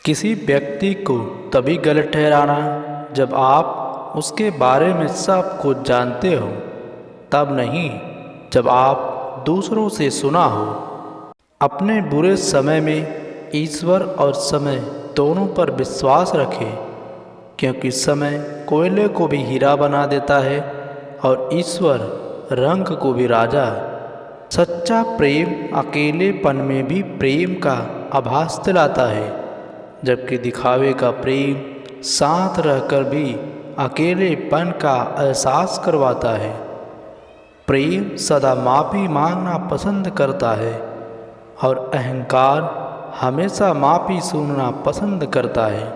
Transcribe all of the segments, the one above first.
किसी व्यक्ति को तभी गलत ठहराना जब आप उसके बारे में सब कुछ जानते हो, तब नहीं जब आप दूसरों से सुना हो। अपने बुरे समय में ईश्वर और समय दोनों पर विश्वास रखें, क्योंकि समय कोयले को भी हीरा बना देता है और ईश्वर रंग को भी राजा। सच्चा प्रेम अकेलेपन में भी प्रेम का आभास दिलाता है, जबकि दिखावे का प्रेम साथ रहकर भी अकेलेपन का एहसास करवाता है। प्रेम सदा माफ़ी मांगना पसंद करता है और अहंकार हमेशा माफ़ी सुनना पसंद करता है।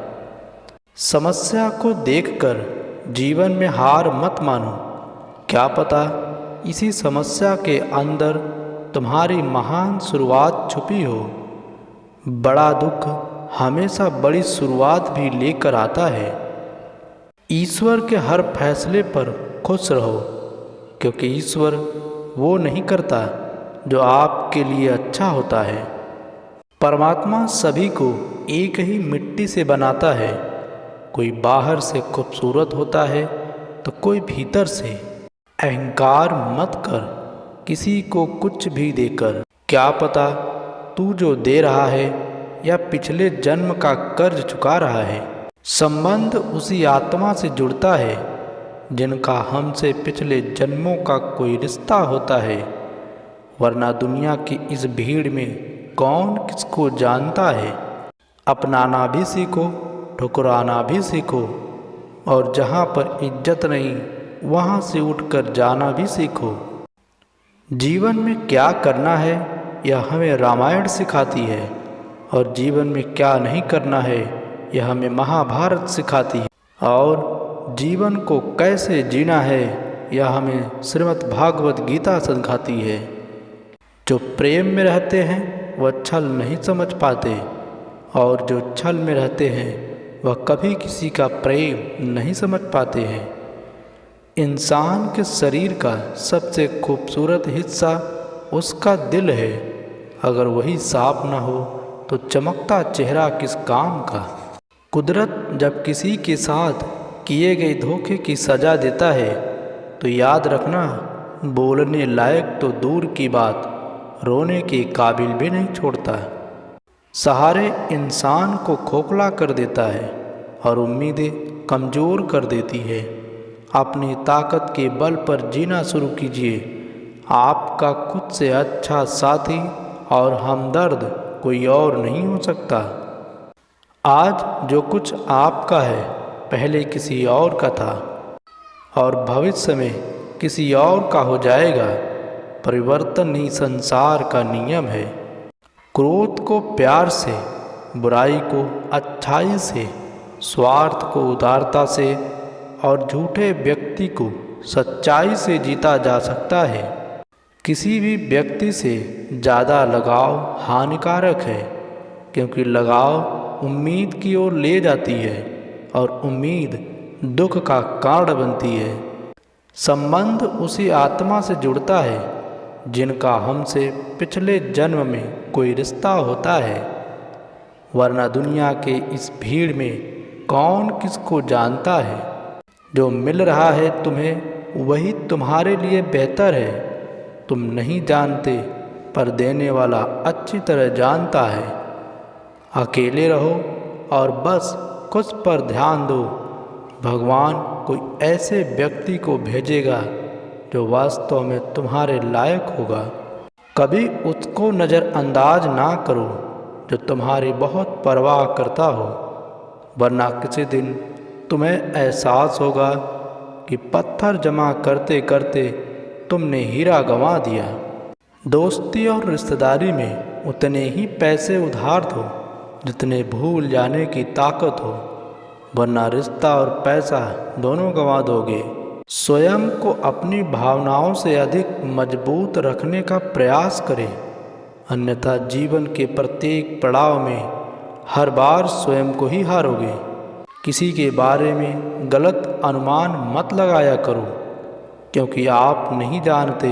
समस्या को देखकर जीवन में हार मत मानो। क्या पता इसी समस्या के अंदर तुम्हारी महान शुरुआत छुपी हो। बड़ा दुख हमेशा बड़ी शुरुआत भी लेकर आता है। ईश्वर के हर फैसले पर खुश रहो, क्योंकि ईश्वर वो नहीं करता जो आपके लिए अच्छा होता है। परमात्मा सभी को एक ही मिट्टी से बनाता है। कोई बाहर से खूबसूरत होता है तो कोई भीतर से। अहंकार मत कर किसी को कुछ भी देकर। क्या पता तू जो दे रहा है या पिछले जन्म का कर्ज चुका रहा है। संबंध उसी आत्मा से जुड़ता है जिनका हमसे पिछले जन्मों का कोई रिश्ता होता है, वरना दुनिया की इस भीड़ में कौन किसको जानता है। अपनाना भी सीखो, ठुकराना भी सीखो, और जहाँ पर इज्जत नहीं वहाँ से उठकर जाना भी सीखो। जीवन में क्या करना है यह हमें रामायण सिखाती है, और जीवन में क्या नहीं करना है यह हमें महाभारत सिखाती है, और जीवन को कैसे जीना है यह हमें श्रीमद् भागवत गीता सिखाती है। जो प्रेम में रहते हैं वह छल नहीं समझ पाते, और जो छल में रहते हैं वह कभी किसी का प्रेम नहीं समझ पाते हैं। इंसान के शरीर का सबसे खूबसूरत हिस्सा उसका दिल है। अगर वही साफ न हो तो चमकता चेहरा किस काम का। कुदरत जब किसी के साथ किए गए धोखे की सज़ा देता है तो याद रखना, बोलने लायक तो दूर की बात, रोने के काबिल भी नहीं छोड़ता। सहारे इंसान को खोखला कर देता है और उम्मीदें कमज़ोर कर देती है। अपनी ताकत के बल पर जीना शुरू कीजिए। आपका खुद से अच्छा साथी और हमदर्द कोई और नहीं हो सकता। आज जो कुछ आपका है पहले किसी और का था, और भविष्य में किसी और का हो जाएगा। परिवर्तन ही संसार का नियम है। क्रोध को प्यार से, बुराई को अच्छाई से, स्वार्थ को उदारता से और झूठे व्यक्ति को सच्चाई से जीता जा सकता है। किसी भी व्यक्ति से ज़्यादा लगाव हानिकारक है, क्योंकि लगाव उम्मीद की ओर ले जाती है और उम्मीद दुख का कारण बनती है। संबंध उसी आत्मा से जुड़ता है जिनका हमसे पिछले जन्म में कोई रिश्ता होता है, वरना दुनिया के इस भीड़ में कौन किसको जानता है। जो मिल रहा है तुम्हें वही तुम्हारे लिए बेहतर है। तुम नहीं जानते, पर देने वाला अच्छी तरह जानता है। अकेले रहो और बस खुद पर ध्यान दो। भगवान कोई ऐसे व्यक्ति को भेजेगा जो वास्तव में तुम्हारे लायक होगा। कभी उसको नज़रअंदाज ना करो जो तुम्हारी बहुत परवाह करता हो, वरना किसी दिन तुम्हें एहसास होगा कि पत्थर जमा करते करते तुमने हीरा गंवा दिया। दोस्ती और रिश्तेदारी में उतने ही पैसे उधार दो जितने भूल जाने की ताकत हो, वरना रिश्ता और पैसा दोनों गंवा दोगे। स्वयं को अपनी भावनाओं से अधिक मजबूत रखने का प्रयास करें, अन्यथा जीवन के प्रत्येक पड़ाव में हर बार स्वयं को ही हारोगे। किसी के बारे में गलत अनुमान मत लगाया करो, क्योंकि आप नहीं जानते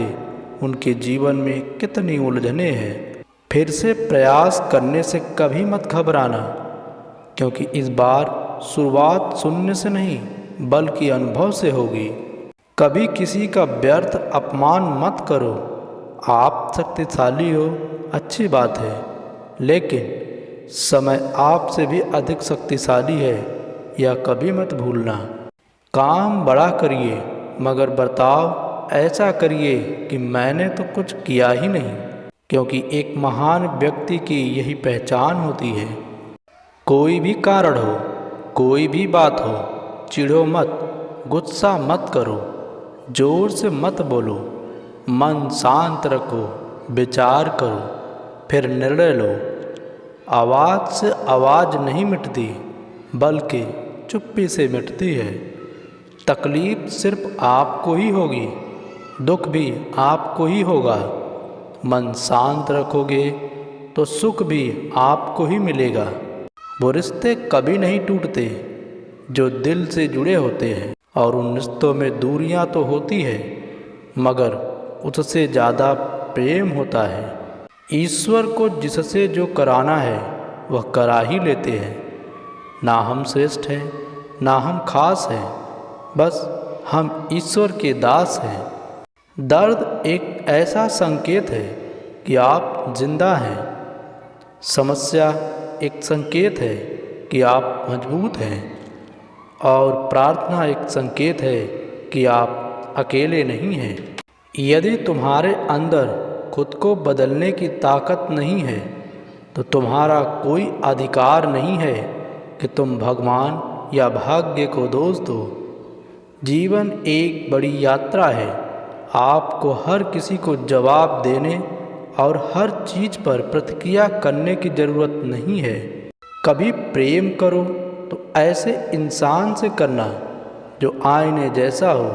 उनके जीवन में कितनी उलझनें हैं। फिर से प्रयास करने से कभी मत घबराना, क्योंकि इस बार शुरुआत सुनने से नहीं बल्कि अनुभव से होगी। कभी किसी का व्यर्थ अपमान मत करो। आप शक्तिशाली हो, अच्छी बात है, लेकिन समय आपसे भी अधिक शक्तिशाली है, यह कभी मत भूलना। काम बड़ा करिए मगर बर्ताव ऐसा करिए कि मैंने तो कुछ किया ही नहीं, क्योंकि एक महान व्यक्ति की यही पहचान होती है। कोई भी कारण हो, कोई भी बात हो, चिढ़ो मत, गुस्सा मत करो, जोर से मत बोलो, मन शांत रखो, विचार करो, फिर निर्णय लो। आवाज़ से आवाज़ नहीं मिटती बल्कि चुप्पी से मिटती है। तकलीफ सिर्फ आपको ही होगी, दुख भी आपको ही होगा। मन शांत रखोगे तो सुख भी आपको ही मिलेगा। वो रिश्ते कभी नहीं टूटते जो दिल से जुड़े होते हैं, और उन रिश्तों में दूरियां तो होती है मगर उससे ज़्यादा प्रेम होता है। ईश्वर को जिससे जो कराना है वह करा ही लेते हैं। ना हम श्रेष्ठ हैं, ना हम खास हैं, बस हम ईश्वर के दास हैं। दर्द एक ऐसा संकेत है कि आप जिंदा हैं। समस्या एक संकेत है कि आप मजबूत हैं, और प्रार्थना एक संकेत है कि आप अकेले नहीं हैं। यदि तुम्हारे अंदर खुद को बदलने की ताकत नहीं है तो तुम्हारा कोई अधिकार नहीं है कि तुम भगवान या भाग्य को दोष दो। जीवन एक बड़ी यात्रा है। आपको हर किसी को जवाब देने और हर चीज़ पर प्रतिक्रिया करने की ज़रूरत नहीं है। कभी प्रेम करो तो ऐसे इंसान से करना जो आईने जैसा हो।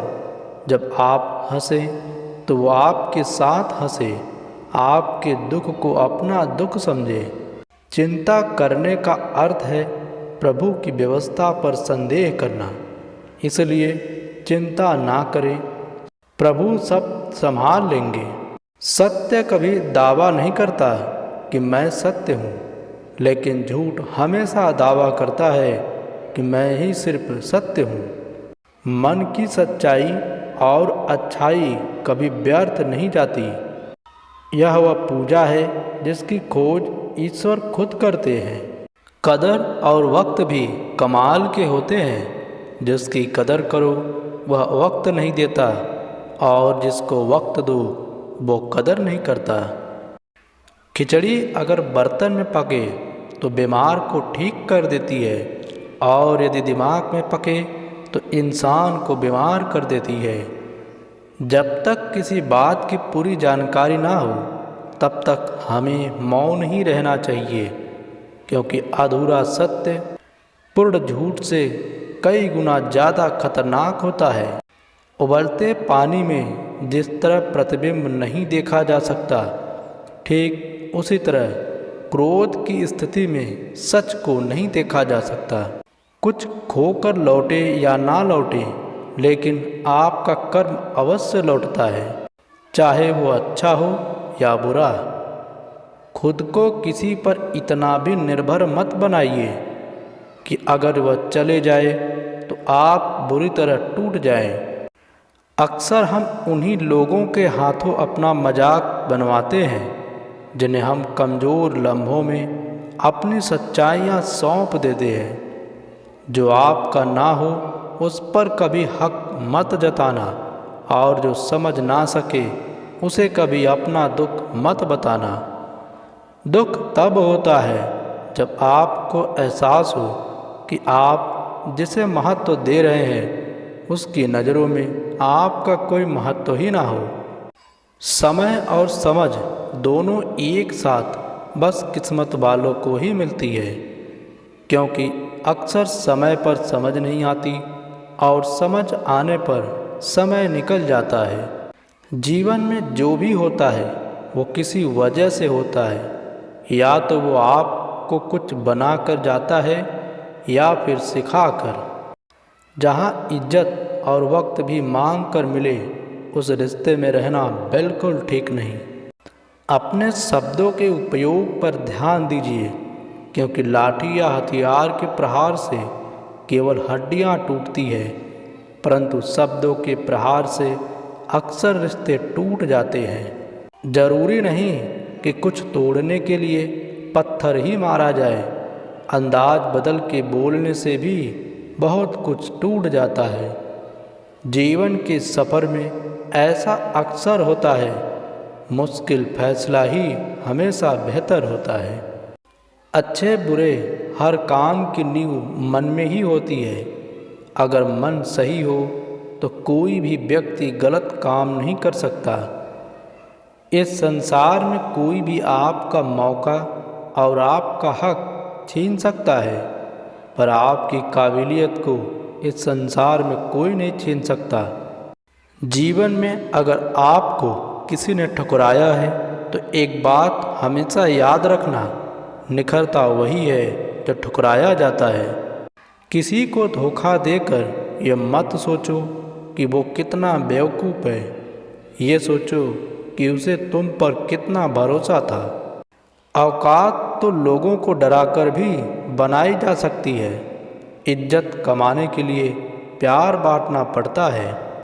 जब आप हंसें तो वो आपके साथ हंसे, आपके दुख को अपना दुख समझे। चिंता करने का अर्थ है प्रभु की व्यवस्था पर संदेह करना। इसलिए चिंता ना करें, प्रभु सब संभाल लेंगे। सत्य कभी दावा नहीं करता कि मैं सत्य हूँ, लेकिन झूठ हमेशा दावा करता है कि मैं ही सिर्फ सत्य हूँ। मन की सच्चाई और अच्छाई कभी व्यर्थ नहीं जाती। यह वह पूजा है जिसकी खोज ईश्वर खुद करते हैं। कदर और वक्त भी कमाल के होते हैं। जिसकी कदर करो वह वक्त नहीं देता, और जिसको वक्त दो वो कदर नहीं करता। खिचड़ी अगर बर्तन में पके तो बीमार को ठीक कर देती है, और यदि दिमाग में पके तो इंसान को बीमार कर देती है। जब तक किसी बात की पूरी जानकारी ना हो तब तक हमें मौन ही रहना चाहिए, क्योंकि अधूरा सत्य पूर्ण झूठ से कई गुना ज़्यादा खतरनाक होता है। उबलते पानी में जिस तरह प्रतिबिंब नहीं देखा जा सकता, ठीक उसी तरह क्रोध की स्थिति में सच को नहीं देखा जा सकता। कुछ खोकर लौटे या ना लौटे, लेकिन आपका कर्म अवश्य लौटता है, चाहे वो अच्छा हो या बुरा। खुद को किसी पर इतना भी निर्भर मत बनाइए कि अगर वह चले जाए तो आप बुरी तरह टूट जाएं। अक्सर हम उन्हीं लोगों के हाथों अपना मजाक बनवाते हैं जिन्हें हम कमज़ोर लम्हों में अपनी सच्चाइयाँ सौंप देते हैं। जो आपका ना हो उस पर कभी हक मत जताना, और जो समझ ना सके उसे कभी अपना दुख मत बताना। दुख तब होता है जब आपको एहसास हो कि आप जिसे महत्व दे रहे हैं उसकी नज़रों में आपका कोई महत्व ही ना हो। समय और समझ दोनों एक साथ बस किस्मत वालों को ही मिलती है, क्योंकि अक्सर समय पर समझ नहीं आती और समझ आने पर समय निकल जाता है। जीवन में जो भी होता है वो किसी वजह से होता है। या तो वो आपको कुछ बना कर जाता है या फिर सिखा कर। जहाँ इज्जत और वक्त भी मांग कर मिले उस रिश्ते में रहना बिल्कुल ठीक नहीं। अपने शब्दों के उपयोग पर ध्यान दीजिए। क्योंकि लाठी या हथियार के प्रहार से केवल हड्डियां टूटती है, परंतु शब्दों के प्रहार से अक्सर रिश्ते टूट जाते हैं। जरूरी नहीं कि कुछ तोड़ने के लिए पत्थर ही मारा जाए, अंदाज बदल के बोलने से भी बहुत कुछ टूट जाता है। जीवन के सफ़र में ऐसा अक्सर होता है, मुश्किल फैसला ही हमेशा बेहतर होता है। अच्छे बुरे हर काम की नींव मन में ही होती है। अगर मन सही हो तो कोई भी व्यक्ति गलत काम नहीं कर सकता। इस संसार में कोई भी आपका मौका और आपका हक छीन सकता है, पर आपकी काबिलियत को इस संसार में कोई नहीं छीन सकता। जीवन में अगर आपको किसी ने ठुकराया है तो एक बात हमेशा याद रखना, निखरता वही है जो ठुकराया जाता है। किसी को धोखा देकर ये मत सोचो कि वो कितना बेवकूफ़ है, ये सोचो कि उसे तुम पर कितना भरोसा था। औकात तो लोगों को डराकर भी बनाई जा सकती है। इज्जत कमाने के लिए प्यार बांटना पड़ता है।